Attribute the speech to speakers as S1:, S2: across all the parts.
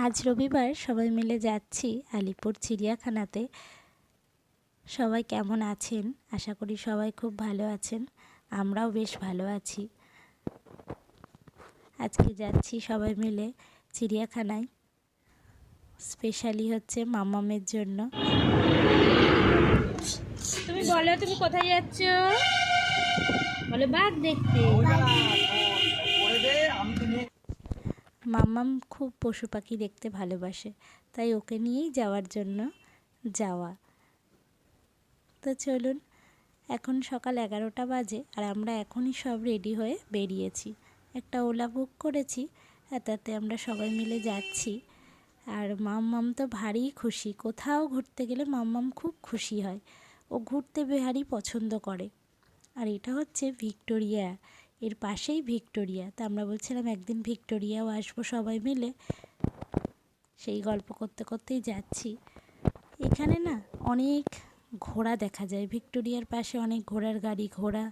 S1: আজ রবিবার সবাই মিলে যাচ্ছি আলিপুর চিড়িয়াখানাতে। সবাই কেমন আছেন? আশা করি সবাই খুব ভালো আছেন। আমরাও বেশ ভালো আছি। আজকে যাচ্ছি সবাই মিলে চিড়িয়াখানায়, স্পেশালি হচ্ছে মামামের জন্য। তুমি বলো, তুমি কোথায় যাচ্ছ? বলো, বাঘ দেখতে। মাম্মাম খুব পশু পাখি দেখতে ভালোবাসে, তাই ওকে নিয়েই যাওয়ার জন্য যাওয়া। তো চলুন, এখন সকাল 11টা বাজে আর আমরা এখনই সব রেডি হয়ে বেরিয়েছি। একটা ওলা বুক করেছি, তাতে আমরা সবাই মিলে যাচ্ছি। আর মাম্মাম তো ভারী খুশি, কোথাও ঘুরতে গেলে মাম্মাম খুব খুশি হয়। ও ঘুরতে ভারী পছন্দ করে। আর এটা হচ্ছে ভিক্টোরিয়া, এর পাশেই ভিক্টোরিয়া। তা আমরা বলছিলাম একদিন ভিক্টোরিয়াও আসবো সবাই মিলে। সেই গল্প করতে করতেই যাচ্ছি। এখানে না অনেক ঘোড়া দেখা যায়, ভিক্টোরিয়ার পাশে অনেক ঘোড়ার গাড়ি ঘোড়া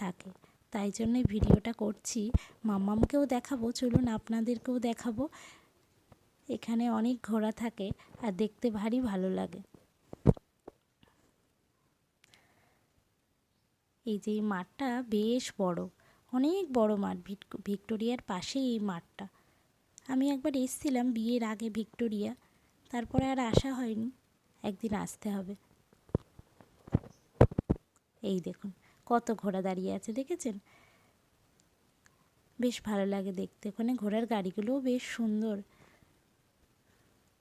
S1: থাকে, তাই জন্যই ভিডিওটা করছি। মাম্মামকেও দেখাবো, চলুন আপনাদেরকেও দেখাবো। এখানে অনেক ঘোড়া থাকে আর দেখতে ভারী ভালো লাগে। এই যে এই মাঠটা বেশ বড়, অনেক বড় মাঠ, ভিক্টোরিয়ার পাশে এই মাঠটা। আমি একবার এসেছিলাম বিয়ের আগে ভিক্টোরিয়া, তারপরে আর আসা হয়নি, একদিন আসতে হবে। এই দেখুন কত ঘোড়া দাঁড়িয়ে আছে, দেখেছেন? বেশ ভালো লাগে দেখতে, ওখানে ঘোড়ার গাড়িগুলোও বেশ সুন্দর।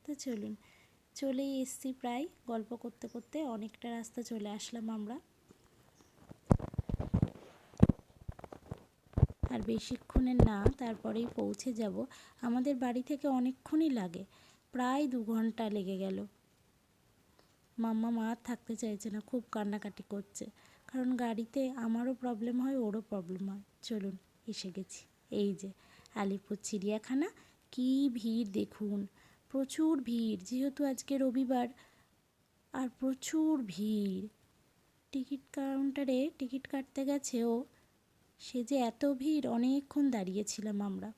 S1: তো চলুন, চলেই এসছি প্রায়, গল্প করতে করতে অনেকটা রাস্তা চলে আসলাম আমরা। আর বেশিক্ষণের না, তারপরেই পৌঁছে যাব। আমাদের বাড়ি থেকে অনেকক্ষণই লাগে, প্রায় 2 ঘন্টা লেগে গেল। মাম্মাম আর থাকতে চাইছে না, খুব কান্নাকাটি করছে, কারণ গাড়িতে আমারও প্রবলেম হয়, ওরও প্রবলেম হয়। চলুন, এসে গেছি। এই যে আলিপুর চিড়িয়াখানা, কী ভিড় দেখুন, প্রচুর ভিড়, যেহেতু আজকে রবিবার আর প্রচুর ভিড়। টিকিট কাউন্টারে টিকিট কাটতে গেছে ও, সে যে এত ভিড়, অনেকক্ষণ দাঁড়িয়েছিলাম আমরা।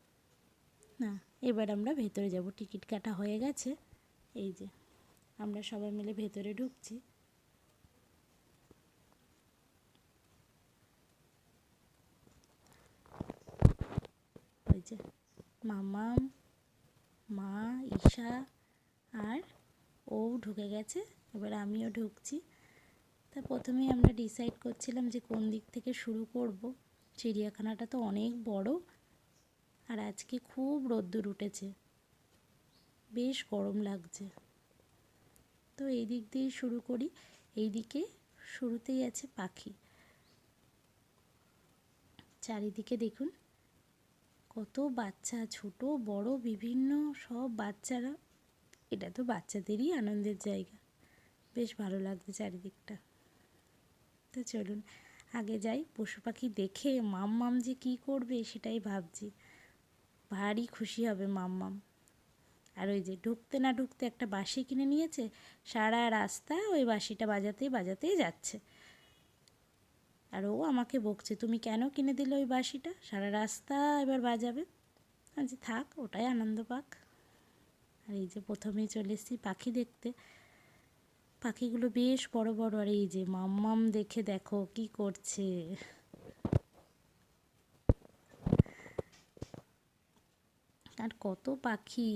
S1: না, এবার আমরা ভেতরে যাব, টিকিট কাটা হয়ে গেছে। এই যে আমরা সবাই মিলে ভেতরে ঢুকছি। ওই যে মামাম, মা, ঈশা আর ও ঢুকে গেছে, এবার আমিও ঢুকছি। তা প্রথমেই আমরা ডিসাইড করছিলাম যে কোন দিক থেকে শুরু করব। চিড়িয়াখানাটা তো অনেক বড়, আর আজকে খুব রোদ্দুর উঠেছে, বেশ গরম লাগছে। তো এই দিক দিয়ে শুরু করি। এই দিকে শুরুতেই আছে পাখি। চারিদিকে দেখুন কত বাচ্চা, ছোট বড় বিভিন্ন সব বাচ্চারা। এটা তো বাচ্চাদেরই আনন্দের জায়গা, বেশ ভালো লাগছে চারিদিকটা। তো চলুন আগে যাই, পশু পাখি দেখে মাম্মাম যে কী করবে সেটাই ভাবছি। ভারী খুশি হবে মাম্মাম। আর ওই যে ঢুকতে না ঢুকতে একটা বাঁশি কিনে নিয়েছে, সারা রাস্তা ওই বাঁশিটা বাজাতেই বাজাতেই যাচ্ছে। আর ও আমাকে বকছে, তুমি কেন কিনে দিলে ওই বাঁশিটা, সারা রাস্তা এবার বাজাবে। আজ থাক, ওটাই আনন্দ পাক। আর এই যে প্রথমেই চলে এসেছি পাখি দেখতে। পাখিগুলো বেশ বড় বড়, আর এই যে মাম্মাম দেখে দেখো কি করছে। আর কত পাখি,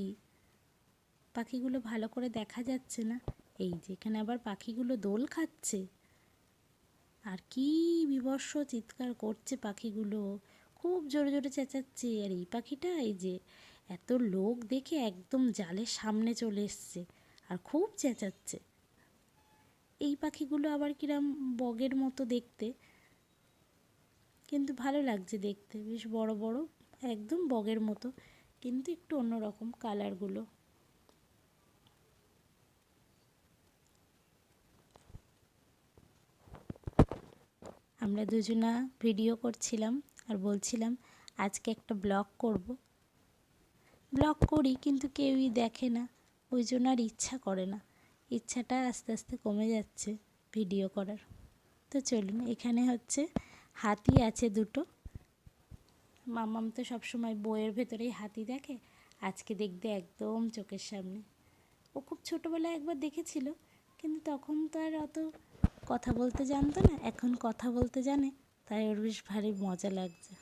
S1: পাখিগুলো ভালো করে দেখা যাচ্ছে না। এই যে এখানে আবার পাখিগুলো দোল খাচ্ছে, আর কি বীভৎস চিৎকার করছে পাখিগুলো, খুব জোরে জোরে চেঁচাচ্ছে। আর এই পাখিটা এই যে এত লোক দেখে একদম জালের সামনে চলে এসছে আর খুব চেঁচাচ্ছে। এই পাখিগুলো আবার কিরম বগের মতো দেখতে, কিন্তু ভালো লাগছে দেখতে, বেশ বড় বড়, একদম বগের মতো, কিন্তু একটু অন্যরকম কালারগুলো। আমরা দুজনা ভিডিও করছিলাম আর বলছিলাম আজকে একটা ব্লগ করব। ব্লগ করি কিন্তু কেউই দেখে না, ওই জন্য আর ইচ্ছা করে না, ইচ্ছাটা আস্তে আস্তে কমে যাচ্ছে ভিডিও করার। তো চলুন, এখানে হচ্ছে হাতি আছে দুটো। মামাম তো সবসময় বইয়ের ভেতরেই হাতি দেখে, আজকে দেখবে একদম চোখের সামনে। ও খুব ছোটোবেলায় একবার দেখেছিল, কিন্তু তখন তো আর অত কথা বলতে জানতো না, এখন কথা বলতে জানে, তাই ওর বেশ ভারী মজা লাগছে।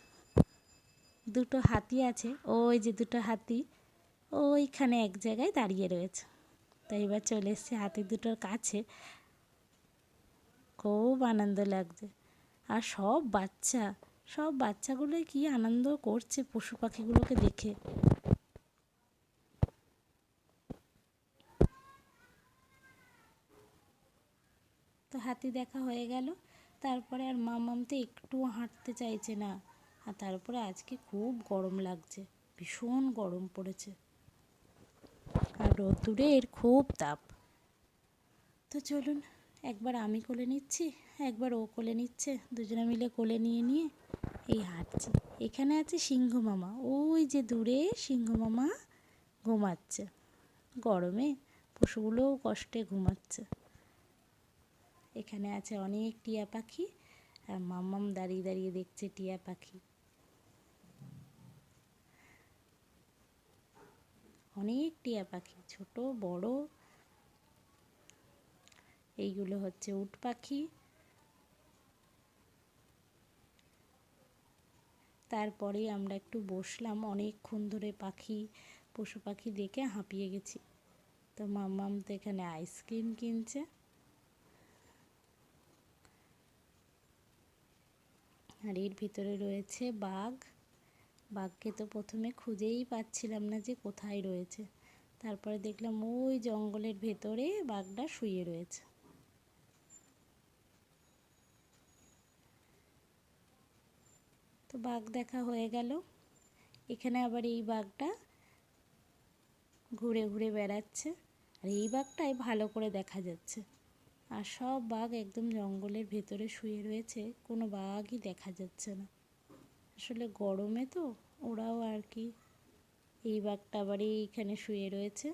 S1: দুটো হাতি আছে, ওই যে দুটো হাতি ওইখানে এক জায়গায় দাঁড়িয়ে রয়েছে। তাই এবার চলে এসেছে হাতি দুটোর কাছে, খুব আনন্দ লাগছে। আর সব বাচ্চাগুলোই কি আনন্দ করছে পশু পাখিগুলোকে দেখে। তো হাতি দেখা হয়ে গেল, তারপরে আর মামাম তো একটুও হাঁটতে চাইছে না। আর তারপরে আজকে খুব গরম লাগছে, ভীষণ গরম পড়েছে, আর রোদ্দুরের খুব তাপ। তো চলুন, একবার আমি কোলে নিচ্ছি, একবার ও কোলে নিচ্ছে, দুজনে মিলে কোলে নিয়ে নিয়ে এই হাঁটছি। এখানে আছে সিংহ মামা, ওই যে দূরে সিংহ মামা ঘুমাচ্ছে। গরমে পশুগুলোও কষ্টে ঘুমাচ্ছে। এখানে আছে অনেক টিয়া পাখি, আর মাম্মাম দাঁড়িয়ে দাঁড়িয়ে দেখছে টিয়া পাখি। অনেক টিয়া পাখি, ছোট বড়। এইগুলো হচ্ছে উট পাখি। তারপরেই আমরা একটু বসলাম, অনেকক্ষণ ধরে পশু পাখি দেখে হাঁপিয়ে গেছি। তো মাম্মাম তো এখানে আইসক্রিম কিনছে। আর এর ভিতরে রয়েছে বাঘ। বাঘকে তো প্রথমে খুঁজেই পাচ্ছিলাম না যে কোথায় রয়েছে, তারপরে দেখলাম ওই জঙ্গলের ভেতরে বাঘটা শুয়ে রয়েছে। তো বাঘ দেখা হয়ে গেল। এখানে আবার এই বাঘটা ঘুরে ঘুরে বেড়াচ্ছে, আর এই বাঘটাই ভালো করে দেখা যাচ্ছে। আর সব বাঘ একদম জঙ্গলের ভেতরে শুয়ে রয়েছে, কোনো বাঘই দেখা যাচ্ছে না। আসলে গরমে তো ওরাও আর কি। এই বাঘটা আবার এইখানে শুয়ে রয়েছে।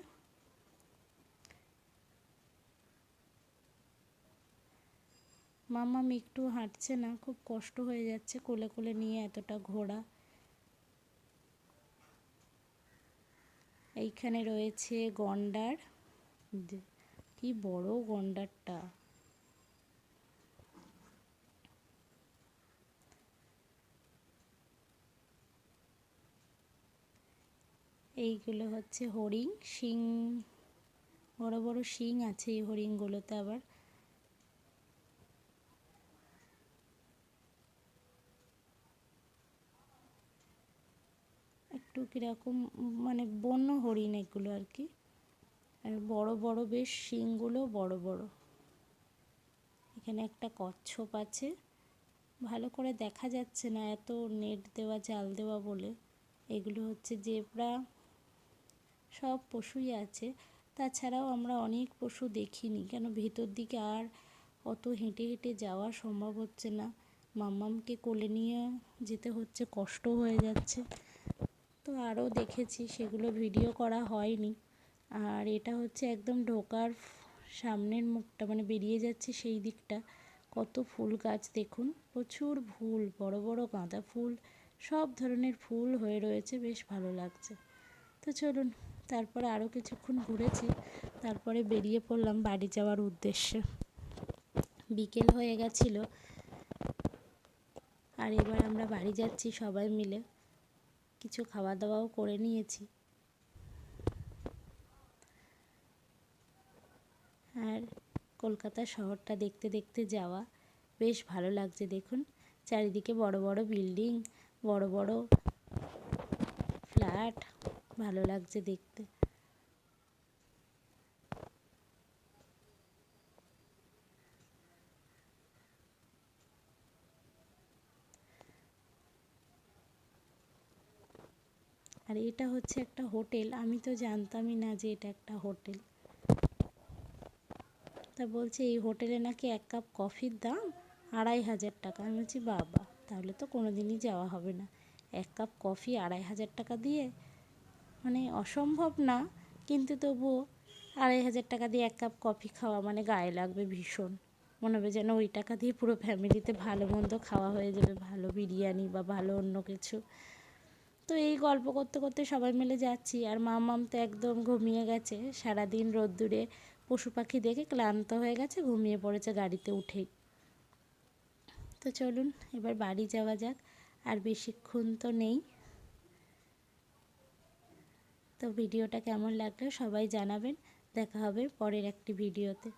S1: মাম্মাম একটু হাঁটছে না, খুব কষ্ট হয়ে যাচ্ছে কোলে কোলে নিয়ে এতটা ঘোরা। এইখানে রয়েছে গন্ডার, কি বড় গন্ডারটা। এইগুলো হচ্ছে হরিণ, শিং, বড় বড় শিং আছে এই হরিণগুলোতে। আবার একটু কীরকম মানে বন্য হরিণ এগুলো আর কি। আর বড় বড় বেশ শিংগুলো বড় বড়। এখানে একটা কচ্ছপ আছে, ভালো করে দেখা যাচ্ছে না, এত নেট দেওয়া জাল দেওয়া বলে। এগুলো হচ্ছে জেব্রা, সব পশুই আছে। তাছাড়াও আমরা অনেক পশু দেখিনি, কেন ভেতর দিকে আর অত হেঁটে হেঁটে যাওয়া সম্ভব হচ্ছে না। মাম্মামকে কোলে নিয়ে যেতে হচ্ছে, কষ্ট হয়ে যাচ্ছে। তো আরও দেখেছি, সেগুলো ভিডিও করা হয়নি। আর এটা হচ্ছে একদম ঢোকার সামনের মুখটা, মানে বেরিয়ে যাচ্ছে সেই দিকটা। কত ফুল গাছ দেখুন, প্রচুর ফুল, বড় বড় গাঁদা ফুল, সব ধরনের ফুল হয়ে রয়েছে, বেশ ভালো লাগছে। তো চলুন, তারপরে আরও কিছুক্ষণ ঘুরেছি, তারপরে বেরিয়ে পড়লাম বাড়ি যাওয়ার উদ্দেশ্যে। বিকেল হয়ে গেছিলো, আর এবার আমরা বাড়ি যাচ্ছি সবাই মিলে। কিছু খাওয়া দাওয়াও করে নিয়েছি। আর কলকাতা শহরটা দেখতে দেখতে যাওয়া, বেশ ভালো লাগছে। দেখুন চারিদিকে বড় বড় বিল্ডিং, বড় বড় ফ্ল্যাট, ভালো লাগছে দেখতে। আর এটা হচ্ছে একটা হোটেল, আমি তো জানতামই না যে এটা একটা হোটেল। তা বলছে এই হোটেলে নাকি এক কাপ কফির দাম ২৫০০ টাকা। আমি বলছি বাবা, তাহলে তো কোনো দিনই যাওয়া হবে না। এক কাপ কফি ২৫০০ টাকা দিয়ে, মানে অসম্ভব না, কিন্তু তবুও ২৫০০ টাকা দিয়ে এক কাপ কফি খাওয়া মানে গায়ে লাগবে ভীষণ। মনে হবে যেন ওই টাকা দিয়ে পুরো ফ্যামিলিতে ভালো মন্দ খাওয়া হয়ে যাবে, ভালো বিরিয়ানি বা ভালো অন্য কিছু। তো এই গল্প করতে করতে সবাই মিলে যাচ্ছি, আর মাম্মাম তো একদম ঘুমিয়ে গেছে, সারাদিন রোদ্দুরে পশু পাখি দেখে ক্লান্ত হয়ে গেছে, ঘুমিয়ে পড়েছে গাড়িতে উঠেই। তো চলুন এবার বাড়ি যাওয়া যাক, আর বেশিক্ষণ তো নেই। তো ভিডিওটা কেমন লাগলো সবাই জানাবেন, দেখা হবে পরের একটি ভিডিওতে।